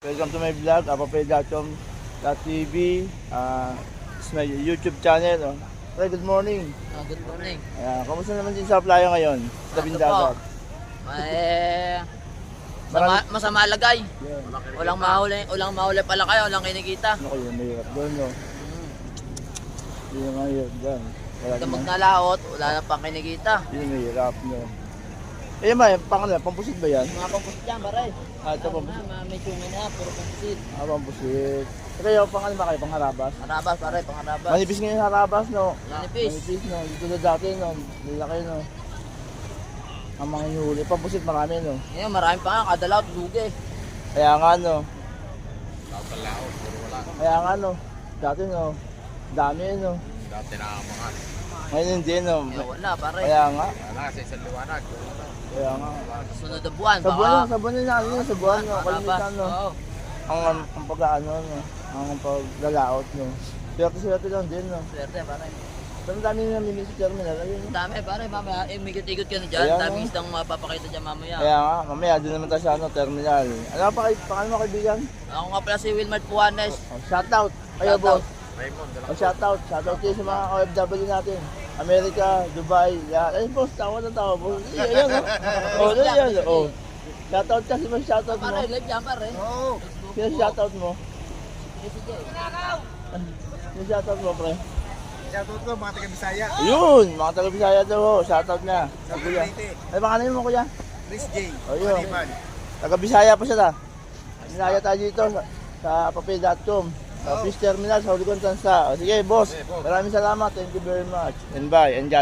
Welcome to my vlog, apapay.com.tv. It's my YouTube channel. Oh. Hey, good morning. Good morning. Kamusta naman din sa playa ngayon? Sa tabing dagat. Masama lagay. Yeah. Walang mahuli pala kayo, walang kinikita. Ano kayo, mahirap doon, no? Hindi na mahirap doon. Damag na laot, wala na pang kinikita. Hindi na mahirap, no? Eh, ba, pampusit ba yan? Mga pampusit yan, baray. Ito pampusit. May tungin na, puro pampusit. Pampusit. Kayo, ba kayo? Pangharabas? Harabas, baray, pangharabas. Manipis ngayon yung harabas, no? Manipis. Manipis, no? Dito na dati, no? Nilaki, no? Ang mga huli. Pampusit marami, no? Ngayon, marami pa nga, kada laot, lugi. Kaya nga, no? Kaya nga, no? Dati, no? Dami, no? Dati nakamangas. Ngayon hindi, no? Ngayon, wala, baray. Kaya nga. Wala kasi sa liwanag. Kaya nga. Sunod na buwan, Sa buwan, no? Sa buwan na natin, sa buwan, no? Harabas, Kalimitan, no? oo. Ang pag-ano, no? Ang paglalaot, no? Swerte lang din, no? Swerte, baray. Pero dami na namimiss sa terminal, ayun, no? Ang dami, baray, mamaya. Ikot-ikot ka na dyan. Ayan, Dami no? isang mapapakita dyan mamaya. Kaya nga, mamaya, doon naman tayo sa, ano, terminal. Ano pa kayo, pangalan mo, kaibigan? Ako nga pala si Wilmar Puanes. Oh, shoutout. Ayo, Shoutout. boss. Raymond, Oh, shoutout kayo sa mga OFW natin. Amerika, Dubai, yan. Ay, boss, tawa na tawa, boss. Ayan, oh. Oh, yan, oh. Shoutout kasi mo, shoutout mo. Pare, live yan, pare. Oo. Sino shoutout mo? Sige. Sino shoutout mo, pre? Shoutout ko mga taga-Bisaya. Ayun, mga taga-Bisaya daw, oh. Shoutout na. Sa Kuya. Leyte. Ay, baka na mo, kuya. Chris J. Oh, yun. Maniman. Taga-Bisaya pa siya, ta. Sinaya tayo dito sa apapay.com. Sa Fish Terminal, sa Huligon, Tansa. O, sige, boss. Okay, boss. Maraming salamat. Thank you very much. And bye. And God